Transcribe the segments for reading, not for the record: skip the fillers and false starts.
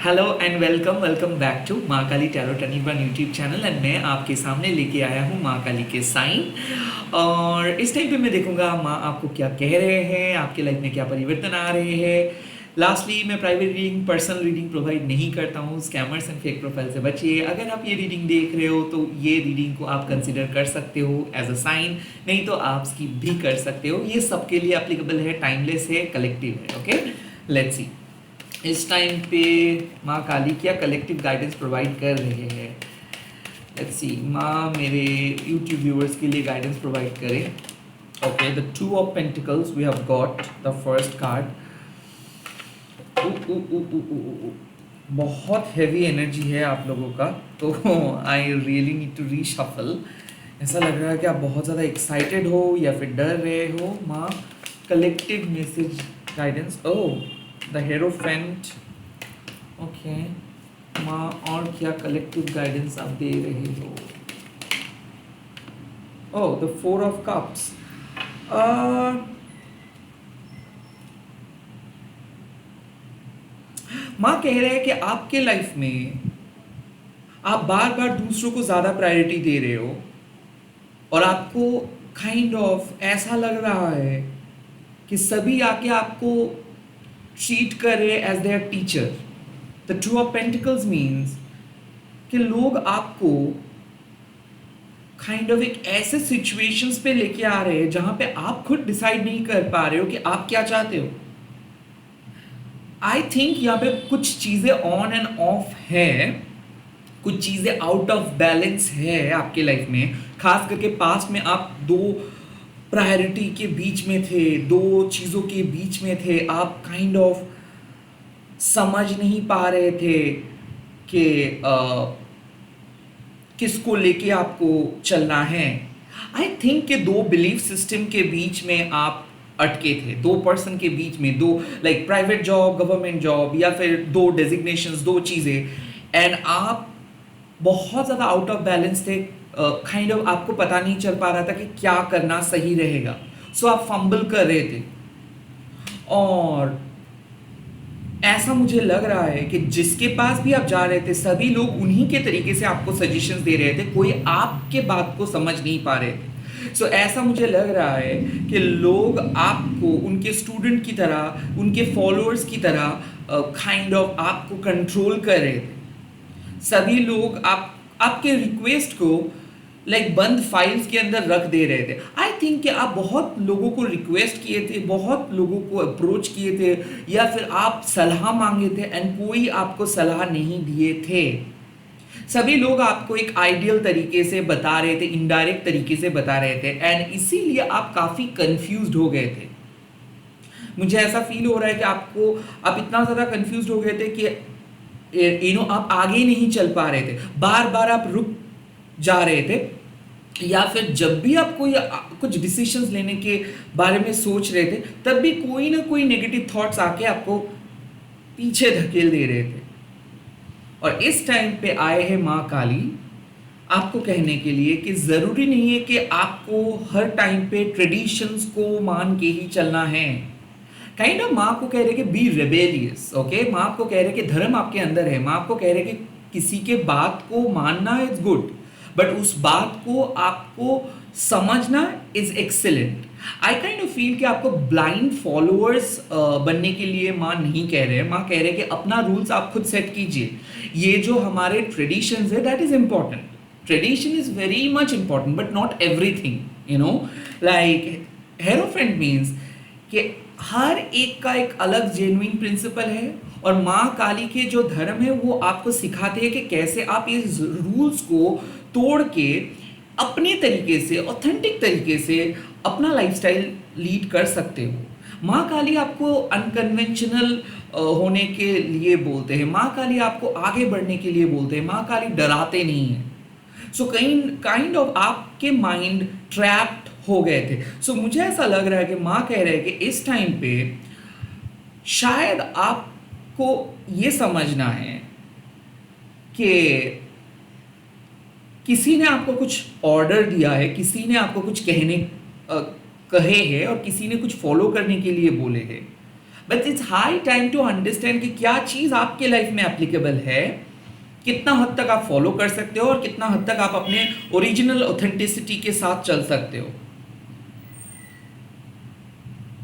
Hello and welcome back to माँ Kali tarot टनीबन YouTube channel. And मैं आपके सामने लेके आया हूँ माँ काली के साइन। और इस टाइम पे मैं देखूंगा माँ आपको क्या कह रहे हैं, आपके लाइफ में क्या परिवर्तन आ रहे हैं। लास्टली, मैं private reading, personal reading provide नहीं करता हूँ। स्कैमर्स एंड फेक प्रोफाइल से बचिए। अगर आप ये रीडिंग देख रहे हो तो ये रीडिंग को आप कंसिडर कर सकते हो एज अ साइन, नहीं तो आप स्किप भी कर सकते हो। ये सबके लिए एप्लीकेबल है, टाइमलेस है, कलेक्टिव है। ओके, लेट्स सी इस टाइम पे माँ काली क्या कलेक्टिव गाइडेंस प्रोवाइड कर रहे हैं। लेट्स सी, माँ मेरे यूट्यूब व्यूअर्स के लिए गाइडेंस प्रोवाइड करें। Okay, the two of pentacles we have got the first card. बहुत हैवी एनर्जी है आप लोगों का, तो I really need to reshuffle. ऐसा लग रहा है कि आप बहुत ज़्यादा एक्साइटेड हो या फिर डर रहे हो। माँ collective message guidance, oh the hierophant. Okay माँ, और क्या कलेक्टिव गाइडेंस आप दे रहे हो? ओह द फोर ऑफ कप्स। माँ कह रहे हैं कि आपके लाइफ में आप बार बार दूसरों को ज़्यादा प्रायोरिटी दे रहे हो और आपको काइंड ऑफ ऐसा लग रहा है कि सभी आके आपको ट्रीट कर रहे as their teacher. The two of pentacles means कि लोग आपको काइंड ऑफ एक ऐसे सिचुएशंस पे लेके आ रहे हैं जहां पे आप खुद डिसाइड नहीं कर पा रहे हो कि आप क्या चाहते हो। आई थिंक यहाँ पे कुछ चीज़ें ऑन एंड ऑफ है, कुछ चीज़ें आउट ऑफ बैलेंस है आपके लाइफ में। खास करके पास्ट में आप दो प्रायोरिटी के बीच में थे, दो चीज़ों के बीच में थे। आप काइंड ऑफ समझ नहीं पा रहे थे कि किसको लेके आपको चलना है। आई थिंक कि दो बिलीफ सिस्टम के बीच में आप अटके थे, दो पर्सन के बीच में, दो like private job, government job, या फिर दो डेजिग्नेशंस, दो चीज़ें। एंड आप बहुत ज़्यादा आउट ऑफ बैलेंस थे। काइंड ऑफ आपको पता नहीं चल पा रहा था कि क्या करना सही रहेगा। सो आप फंबल कर रहे थे। और ऐसा मुझे लग रहा है कि जिसके पास भी आप जा रहे थे सभी लोग उन्हीं के तरीके से आपको सजेशंस दे रहे थे, कोई आपके बात को समझ नहीं पा रहे थे। सो ऐसा मुझे लग रहा है कि लोग आपको उनके स्टूडेंट की तरह, उनके फॉलोअर्स की तरह काइंड ऑफ आपको कंट्रोल कर रहे थे। सभी लोग आपके रिक्वेस्ट को लाइक बंद फाइल्स के अंदर रख दे रहे थे। आई थिंक कि आप बहुत लोगों को रिक्वेस्ट किए थे, बहुत लोगों को अप्रोच किए थे, या फिर आप सलाह मांगे थे एंड कोई आपको सलाह नहीं दिए थे। सभी लोग आपको एक आइडियल तरीके से बता रहे थे, इनडायरेक्ट तरीके से बता रहे थे, एंड इसीलिए आप काफ़ी कंफ्यूज्ड हो गए थे। मुझे ऐसा फील हो रहा है कि आप इतना ज़्यादा कंफ्यूज्ड हो गए थे कि आप आगे नहीं चल पा रहे थे। बार बार आप रुक जा रहे थे, या फिर जब भी आप कोई कुछ डिसीजंस लेने के बारे में सोच रहे थे तब भी कोई ना कोई नेगेटिव थॉट्स आके आपको पीछे धकेल दे रहे थे। और इस टाइम पे आए हैं माँ काली आपको कहने के लिए कि ज़रूरी नहीं है कि आपको हर टाइम पे ट्रेडिशंस को मान के ही चलना है। काइंड ऑफ माँ आपको कह रहे कि बी रेबेलियस। ओके, माँ आपको कह रहे कि धर्म आपके अंदर है। माँ आपको कह रहे कि किसी के बात को मानना इज गुड, बट उस बात को आपको समझना is excellent. I kind of feel कि आपको ब्लाइंड फॉलोअर्स बनने के लिए माँ नहीं कह रहे हैं। माँ कह रहे हैं कि अपना रूल्स आप खुद सेट कीजिए। ये जो हमारे ट्रेडिशंस है that is important, tradition is very much important, but not everything, you know. Like hierophant means कि हर एक का एक अलग जेन्युइन प्रिंसिपल है, और माँ काली के जो धर्म है वो आपको सिखाते हैं कि कैसे आप इस रूल्स को तोड़ के अपने तरीके से, ऑथेंटिक तरीके से अपना लाइफस्टाइल लीड कर सकते हो। माँ काली आपको अनकन्वेंशनल होने के लिए बोलते हैं। माँ काली आपको आगे बढ़ने के लिए बोलते हैं। माँ काली डराते नहीं हैं। सो काइंड ऑफ आपके माइंड ट्रैप्ड हो गए थे। सो मुझे ऐसा लग रहा है कि माँ कह रहे हैं कि इस टाइम पे शायद आपको ये समझना है कि किसी ने आपको कुछ ऑर्डर दिया है, किसी ने आपको कुछ कहे हैं, और किसी ने कुछ फॉलो करने के लिए बोले हैं। But it's high time to understand कि क्या चीज़ आपके लाइफ में एप्लीकेबल है, कितना हद तक आप फॉलो कर सकते हो और कितना हद तक आप अपने ओरिजिनल ऑथेंटिसिटी के साथ चल सकते हो।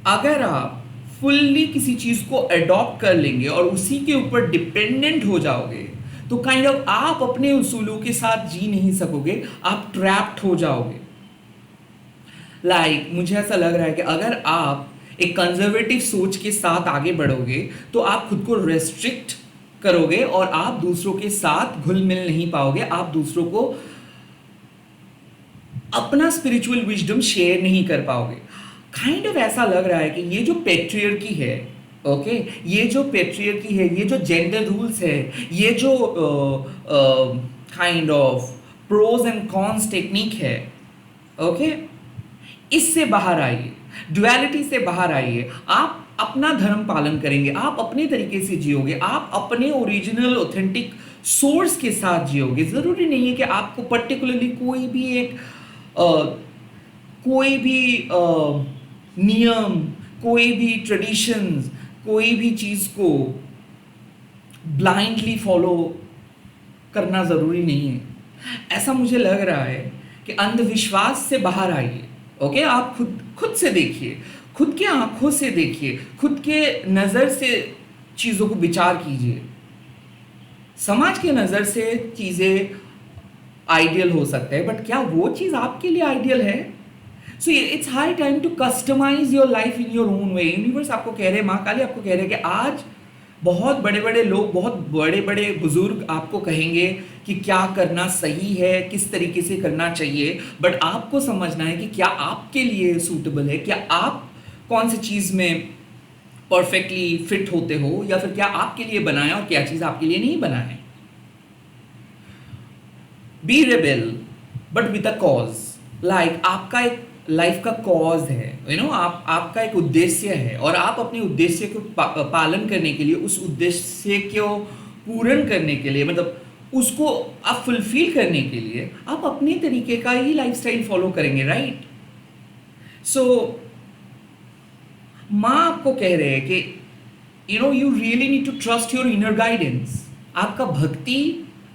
अगर आप फुल्ली किसी चीज़ को अडॉप्ट कर लेंगे और उसी के ऊपर डिपेंडेंट हो जाओगे, तो काइंड ऑफ आप अपने उसूलों के साथ जी नहीं सकोगे, आप ट्रैप्ड हो जाओगे। मुझे ऐसा लग रहा है कि अगर आप एक कंजर्वेटिव सोच के साथ आगे बढ़ोगे तो आप खुद को रेस्ट्रिक्ट करोगे और आप दूसरों के साथ घुल मिल नहीं पाओगे, आप दूसरों को अपना स्पिरिचुअल विजडम शेयर नहीं कर पाओगे। काइंड ऑफ ऐसा लग रहा है कि ये जो पेट्रियर्की है, ओके, ये जो पेट्रियर्की है, ये जो जेंडर रूल्स है, ये जो kind of pros and cons technique है, ओके, इससे बाहर आइए, ड्युअलिटी से बाहर आइए। आप अपना धर्म पालन करेंगे, आप अपने तरीके से जियोगे, आप अपने ओरिजिनल ऑथेंटिक सोर्स के साथ जियोगे। ज़रूरी नहीं है कि आपको पर्टिकुलरली कोई भी नियम, कोई भी ट्रेडिशंस, कोई भी चीज़ को ब्लाइंडली फॉलो करना ज़रूरी नहीं है। ऐसा मुझे लग रहा है कि अंधविश्वास से बाहर आइए, ओके। आप खुद से देखिए, खुद के आंखों से देखिए, खुद के नज़र से चीज़ों को विचार कीजिए। समाज के नज़र से चीज़ें आइडियल हो सकते हैं, बट क्या वो चीज़ आपके लिए आइडियल है? So it's high time to customise your life in your own way. Universe आपको कह रहे हैं, माँ काली आपको कह रहे हैं कि आज बहुत बड़े बड़े लोग, बहुत बड़े बड़े बुजुर्ग आपको कहेंगे कि क्या करना सही है, किस तरीके से करना चाहिए, बट आपको समझना है कि क्या आपके लिए सूटेबल है, क्या आप कौन सी चीज़ में परफेक्टली फिट होते हो, या फिर क्या आपके लिए बना है और क्या चीज़ आपके लिए नहीं बना है। Be rebel but with a cause. आपका एक लाइफ का कॉज है, आपका एक उद्देश्य है, और आप अपने उद्देश्य को पालन करने के लिए, उस उद्देश्य को पूर्ण करने के लिए, मतलब उसको आप फुलफिल करने के लिए आप अपने तरीके का ही लाइफस्टाइल फॉलो करेंगे, राइट। सो माँ आपको कह रहे हैं कि you really need to trust your inner guidance. आपका भक्ति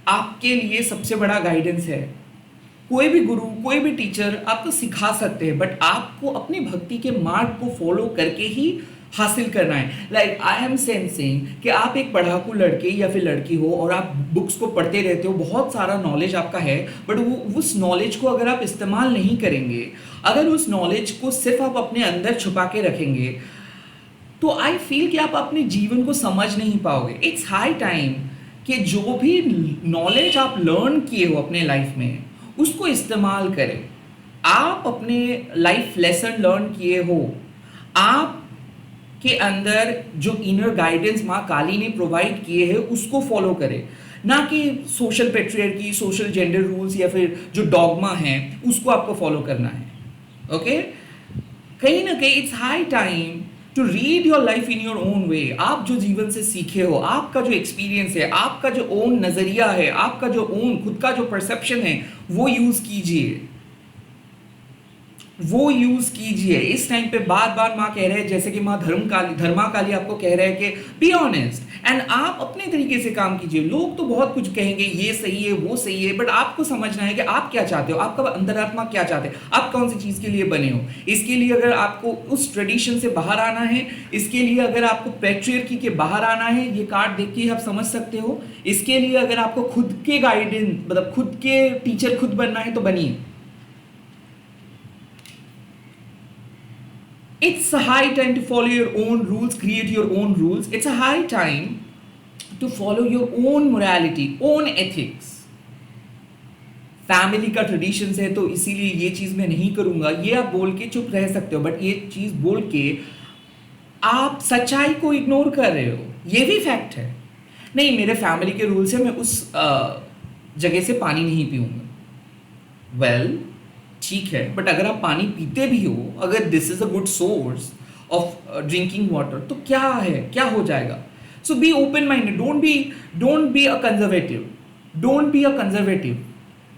आपके लिए सबसे बड़ा गाइडेंस है। कोई भी गुरु, कोई भी टीचर आपको सिखा सकते हैं, बट आपको अपनी भक्ति के मार्ग को फॉलो करके ही हासिल करना है। आई एम सेंसिंग कि आप एक पढ़ाकू लड़के या फिर लड़की हो और आप बुक्स को पढ़ते रहते हो, बहुत सारा नॉलेज आपका है, बट वो उस नॉलेज को अगर आप इस्तेमाल नहीं करेंगे, अगर उस नॉलेज को सिर्फ आप अपने अंदर छुपा के रखेंगे, तो आई फील कि आप अपने जीवन को समझ नहीं पाओगे। इट्स हाई टाइम कि जो भी नॉलेज आप लर्न किए हो अपने लाइफ में, उसको इस्तेमाल करें। आप अपने लाइफ लेसन लर्न किए हो, आप के अंदर जो इनर गाइडेंस माँ काली ने प्रोवाइड किए हैं, उसको फॉलो करें, ना कि सोशल पेट्रियर्की, सोशल जेंडर रूल्स या फिर जो डॉगमा है उसको आपको फॉलो करना है, ओके। कहीं ना कहीं it's high time to read your life in your own way. आप जो जीवन से सीखे हो, आपका जो एक्सपीरियंस है, आपका जो ओन नज़रिया है, आपका जो ओन खुद का जो परसेप्शन है, वो यूज़ कीजिए, वो यूज कीजिए। इस टाइम पे बार बार माँ कह रहे हैं, जैसे कि माँ धर्मा काली आपको कह रहे हैं कि बी ऑनेस्ट एंड आप अपने तरीके से काम कीजिए। लोग तो बहुत कुछ कहेंगे, ये सही है, वो सही है, बट आपको समझना है कि आप क्या चाहते हो, आपका अंतरात्मा क्या चाहते हैं, आप कौन सी चीज़ के लिए बने हो। इसके लिए अगर आपको उस ट्रेडिशन से बाहर आना है, इसके लिए अगर आपको पैट्रियर्की के बाहर आना है, ये कार्ड देख के आप समझ सकते हो। इसके लिए अगर आपको खुद के गाइडेंस, मतलब खुद के टीचर खुद बनना है, तो बनिए। It's a high time to follow your own rules, create your own rules. It's a high time to follow your own morality, own ethics. Family का ट्रेडिशंस है तो इसीलिए ये चीज़ मैं नहीं करूँगा, ये आप बोल के चुप रह सकते हो, बट ये चीज़ बोल के आप सच्चाई को इग्नोर कर रहे हो, ये भी फैक्ट है। नहीं, मेरे फैमिली के रूल्स है, मैं उस जगह से पानी नहीं पीऊँगा। वेल, ठीक है, बट अगर आप पानी पीते भी हो, अगर this is a good source of drinking water, तो क्या है, क्या हो जाएगा। So be open minded, don't be a conservative, don't be a conservative.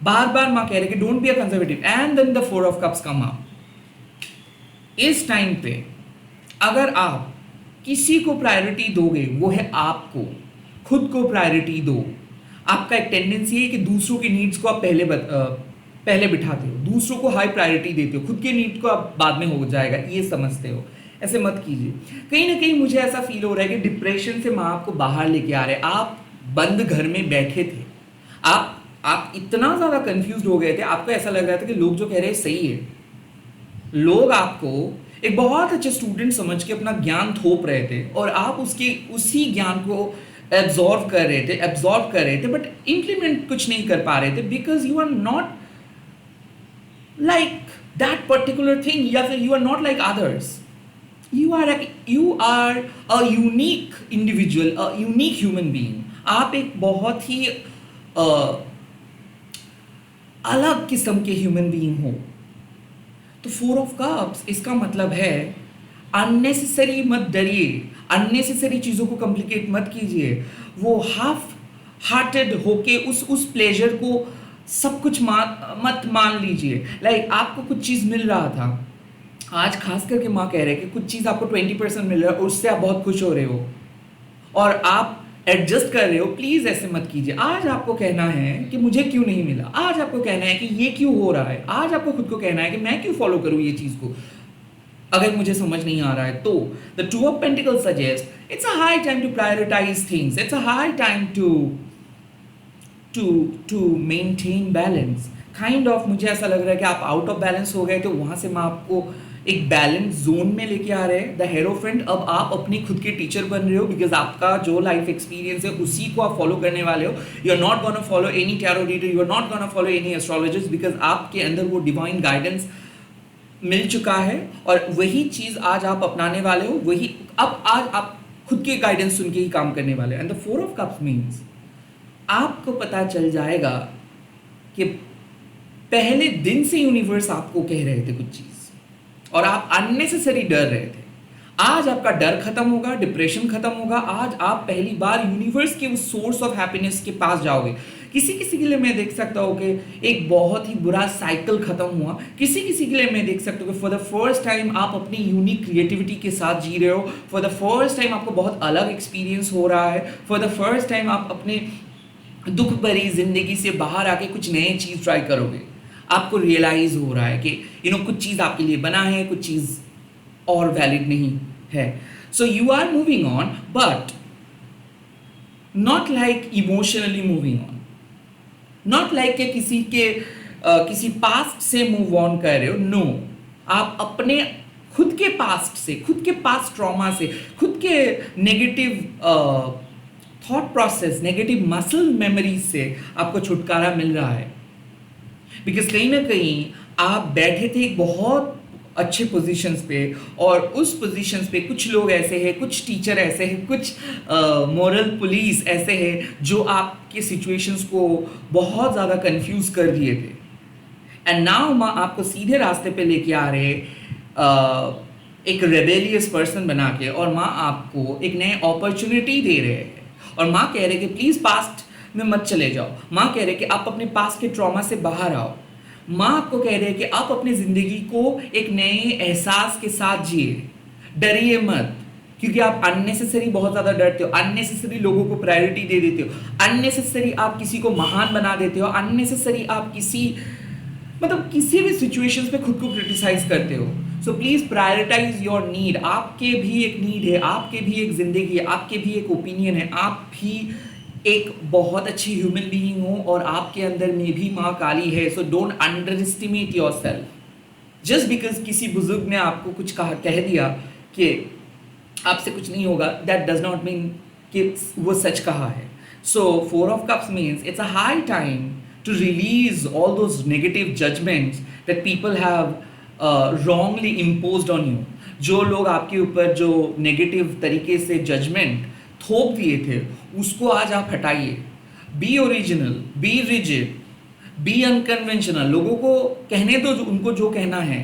बार बार माँ कह रहे कि don't be a conservative. And then the 4 of Cups come up. इस टाइम पे अगर आप किसी को प्रायोरिटी दोगे वो है आपको, खुद को प्रायोरिटी दो। आपका एक टेंडेंसी है कि दूसरों की नीड्स को आप पहले बिठाते हो, दूसरों को हाई प्रायोरिटी देते हो, खुद के नीड को आप बाद में हो जाएगा ये समझते हो। ऐसे मत कीजिए। कहीं ना कहीं मुझे ऐसा फील हो रहा है कि डिप्रेशन से माँ आपको बाहर लेके आ रहे हैं। आप बंद घर में बैठे थे, आप इतना ज़्यादा कंफ्यूज हो गए थे, आपको ऐसा लग रहा था कि लोग जो कह रहे हैं सही है। लोग आपको एक बहुत अच्छे स्टूडेंट समझ के अपना ज्ञान थोप रहे थे और आप उसी ज्ञान को एब्जॉर्व कर रहे थे, बट इंप्लीमेंट कुछ नहीं कर पा रहे थे because you are not like that particular thing, या फिर you are not like others. you are a unique individual, a unique human being। आप एक बहुत ही अलग किस्म के ह्यूमन बीइंग हो। तो 4 ऑफ कप्स इसका मतलब है अननेसेसरी मत डरिए, अननेसेसरी चीज़ों को कॉम्प्लिकेट मत कीजिए। वो हाफ हार्टेड होके उस प्लेजर को सब कुछ मत मान लीजिए। लाइक आपको कुछ चीज़ मिल रहा था, आज खास करके माँ कह रहे हैं कि कुछ चीज़ आपको 20% मिल रहा है और उससे आप बहुत खुश हो रहे हो और आप एडजस्ट कर रहे हो। प्लीज़ ऐसे मत कीजिए। आज आपको कहना है कि मुझे क्यों नहीं मिला, आज आपको कहना है कि ये क्यों हो रहा है, आज आपको खुद को कहना है कि मैं क्यों फॉलो करूँ ये चीज़ को अगर मुझे समझ नहीं आ रहा है। तो the 2 of pentacles suggest it's a high time to prioritise things, it's a high time to maintain balance. Kind of मुझे ऐसा लग रहा है कि आप आउट ऑफ बैलेंस हो गए, तो वहाँ से मैं आपको एक बैलेंस जोन में लेके आ रहे हैं। द हेरोफ्रेंट, अब आप अपनी खुद के टीचर बन रहे हो बिकॉज आपका जो लाइफ एक्सपीरियंस है उसी को आप फॉलो करने वाले हो। You are not gonna follow any tarot reader, you are not gonna follow any astrologist because आपके अंदर वो डिवाइन गाइडेंस मिल चुका है और वही चीज़ आज आप अपनाने वाले हो। वही अब आज आप खुद के गाइडेंस सुन के ही काम करने वाले हो। And the 4 of cups means आपको पता चल जाएगा कि पहले दिन से यूनिवर्स आपको कह रहे थे कुछ चीज़ और आप अननेसेसरी डर रहे थे। आज आपका डर खत्म होगा, डिप्रेशन खत्म होगा। आज आप पहली बार यूनिवर्स के उस सोर्स ऑफ हैप्पीनेस के पास जाओगे। किसी किसी के लिए मैं देख सकता हूँ कि एक बहुत ही बुरा साइकिल खत्म हुआ, किसी किसी के लिए मैं देख सकता हूँ कि फॉर द फर्स्ट टाइम आप अपनी यूनिक क्रिएटिविटी के साथ जी रहे हो। फॉर द फर्स्ट टाइम आपको बहुत अलग एक्सपीरियंस हो रहा है। फॉर द फर्स्ट टाइम आप अपने दुख भरी जिंदगी से बाहर आके कुछ नए चीज़ ट्राई करोगे। आपको रियलाइज हो रहा है कि कुछ चीज़ आपके लिए बना है, कुछ चीज़ और वैलिड नहीं है। So you are moving on but not like emotionally moving on, not like कि किसी पास्ट से मूव ऑन कर रहे हो। नो, आप अपने खुद के पास्ट से, खुद के पास्ट ट्रॉमा से, खुद के negative thought process, negative muscle memories से आपको छुटकारा मिल रहा है। बिकॉज कहीं ना कहीं आप बैठे थे एक बहुत अच्छे पोजीशंस पे और उस पोजीशंस पे कुछ लोग ऐसे हैं, कुछ टीचर ऐसे हैं, कुछ मॉरल पुलिस ऐसे हैं जो आपके सिचुएशंस को बहुत ज़्यादा कंफ्यूज कर दिए थे। एंड नाउ माँ आपको सीधे रास्ते पे लेके आ रहे एक रेबेलियस पर्सन बना के, और माँ आपको एक नए अपॉर्चुनिटी दे रहे हैं और माँ कह रहे कि प्लीज़ पास्ट में मत चले जाओ। माँ कह रहे कि आप अपने पास्ट के ट्रॉमा से बाहर आओ। माँ आपको कह रहे हैं कि आप अपनी ज़िंदगी को एक नए एहसास के साथ जिए, डरिए मत, क्योंकि आप अननेसेसरी बहुत ज़्यादा डरते हो, अननेसेसरी लोगों को प्रायोरिटी दे देते हो, अननेसेसरी आप किसी को महान बना देते हो, अननेसेसरी आप किसी भी सिचुएशंस पे खुद को क्रिटिसाइज करते हो। So please prioritise your need. आपके भी एक नीड है, आपके भी एक ज़िंदगी है, आपके भी एक ओपिनियन है, आप भी एक बहुत अच्छी ह्यूमन बीइंग हो और आपके अंदर में भी माँ काली है। So don't under estimate your self. Just because किसी बुजुर्ग ने आपको कुछ कह दिया कि आपसे कुछ नहीं होगा, दैट डज नॉट मीन कि वो सच कहा है। So 4 of cups means it's a high time to release all those negative judgements that people have wrongly imposed on you। जो लोग आपके ऊपर जो नेगेटिव तरीके से जजमेंट थोप दिए थे उसको आज आप हटाइए। Be original, be rigid, be unconventional. लोगों को कहने दो उनको जो कहना है।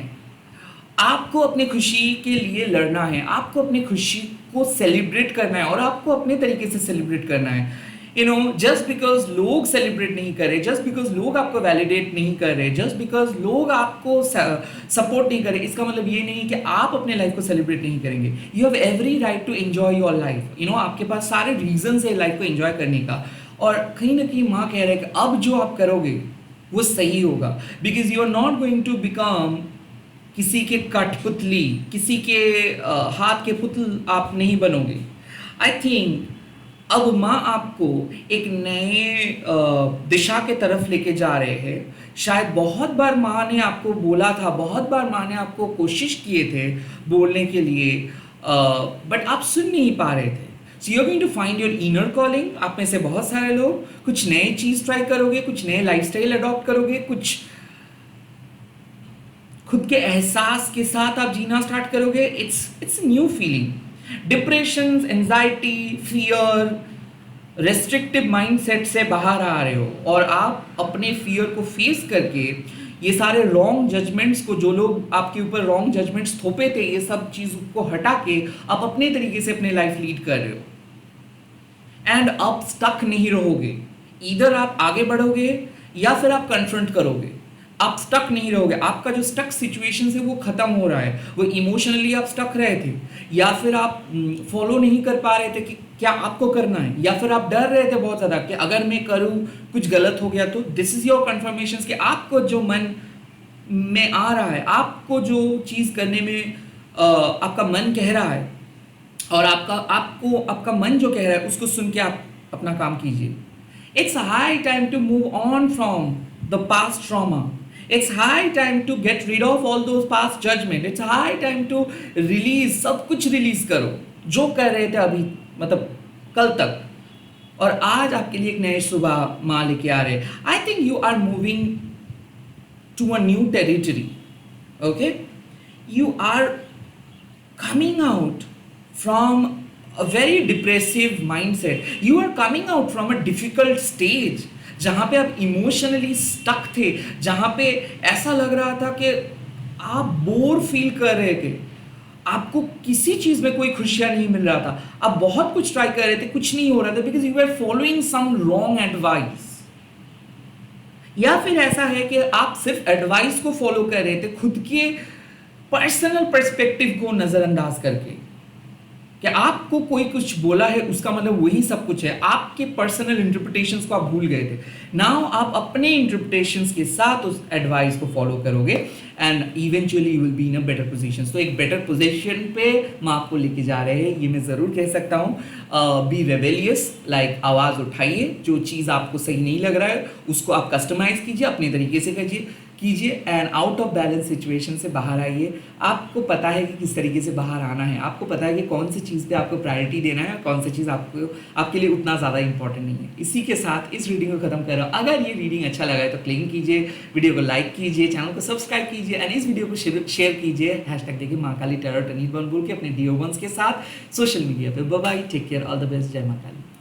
आपको अपनी खुशी के लिए लड़ना है, आपको अपनी खुशी को सेलिब्रेट करना है और आपको अपने तरीके से सेलिब्रेट करना है। जस्ट बिकॉज लोग सेलिब्रेट नहीं कर रहे, जस्ट बिकॉज लोग आपको वैलिडेट नहीं कर रहे, जस्ट बिकॉज लोग आपको सपोर्ट नहीं कर रहे, इसका मतलब ये नहीं कि आप अपने लाइफ को सेलिब्रेट नहीं करेंगे। You have every right to enjoy your life. आपके पास सारे रीजन है लाइफ को एंजॉय करने का। और कहीं ना कहीं माँ कह रहे हैं कि अब जो आप करोगे वो सही होगा, because you are not going to become किसी के कठपुतली, किसी के हाथ के पुतल आप नहीं बनोगे। आई थिंक अब माँ आपको एक नए दिशा के तरफ लेके जा रहे हैं। शायद बहुत बार माँ ने आपको बोला था, बहुत बार माँ ने आपको कोशिश किए थे बोलने के लिए, बट आप सुन नहीं पा रहे थे। So you are going to find your inner calling. आप में से बहुत सारे लोग कुछ नए चीज़ ट्राई करोगे, कुछ नए लाइफस्टाइल अडॉप्ट करोगे, कुछ खुद के एहसास के साथ आप जीना स्टार्ट करोगे। It's new feeling. Depression, anxiety, fear, restrictive mindset से बाहर आ रहे हो और आप अपने फियर को फेस करके ये सारे रॉन्ग जजमेंट्स को, जो लोग आपके ऊपर रॉन्ग जजमेंट्स थोपे थे, ये सब चीज़ को हटा के आप अपने तरीके से अपने लाइफ लीड कर रहे हो। एंड आप स्टक नहीं रहोगे। इधर आप आगे बढ़ोगे या फिर आप कन्फ्रंट करोगे। आप स्टक नहीं रहोगे। आपका जो स्टक सिचुएशन है वो खत्म हो रहा है। वो इमोशनली आप स्टक रहे थे, या फिर आप फॉलो नहीं कर पा रहे थे कि क्या आपको करना है, या फिर आप डर रहे थे बहुत ज़्यादा कि अगर मैं करूँ कुछ गलत हो गया तो। दिस इज योर कन्फर्मेशन कि आपको जो मन में आ रहा है, आपको जो चीज़ करने में आपका मन कह रहा है, और आपका मन जो कह रहा है उसको सुन के आप अपना काम कीजिए। It's high time to move on from the past trauma. It's high time to get rid of all those past judgment. It's high time to release, सब कुछ रिलीज करो जो कर रहे थे अभी, मतलब कल तक। और आज आपके लिए एक नए सुबह माँ लेके आ रहे हैं। I think you are moving to a new territory. Okay, you are coming out from a very depressive mindset. You are coming out from a difficult stage जहाँ पे आप इमोशनली स्टक थे, जहाँ पे ऐसा लग रहा था कि आप बोर फील कर रहे थे, आपको किसी चीज़ में कोई खुशियाँ नहीं मिल रहा था, आप बहुत कुछ ट्राई कर रहे थे, कुछ नहीं हो रहा था, because you are following some wrong advice. या फिर ऐसा है कि आप सिर्फ एडवाइस को फॉलो कर रहे थे खुद के पर्सनल पर्सपेक्टिव को नज़रअंदाज करके, कि आपको कोई कुछ बोला है उसका मतलब वही सब कुछ है। आपके पर्सनल इंटरप्रिटेशंस को आप भूल गए थे। नाउ आप अपने इंटरप्रिटेशंस के साथ उस एडवाइस को फॉलो करोगे and eventually you will be in a better position. तो एक बेटर पोजीशन पे मैं आपको लेके जा रहे हैं, ये मैं ज़रूर कह सकता हूँ। बी रेबेलियस, लाइक आवाज़ उठाइए। जो चीज़ आपको सही नहीं लग रहा है उसको आप कस्टमाइज़ कीजिए, अपने तरीके से कीजिए and out of balance situation से बाहर आइए। आपको पता है कि किस तरीके से बाहर आना है, आपको पता है कि कौन सी चीज़ पे आपको प्रायोरिटी देना है और कौन सी चीज़ आपके लिए उतना ज़्यादा इंपॉर्टेंट नहीं है। इसी के साथ इस रीडिंग को खत्म कर रहा हूँ। अगर ये रीडिंग अच्छा लगा है तो क्लिक कीजिए, वीडियो को लाइक कीजिए, चैनल को सब्सक्राइब कीजिए एंड इस वीडियो को शेयर कीजिए। हैशटैग देखिए माँ काली टेरर टनीत बोल के अपने DO1s के साथ सोशल मीडिया पे। Bye bye, take care, all the best, जय माँ काली।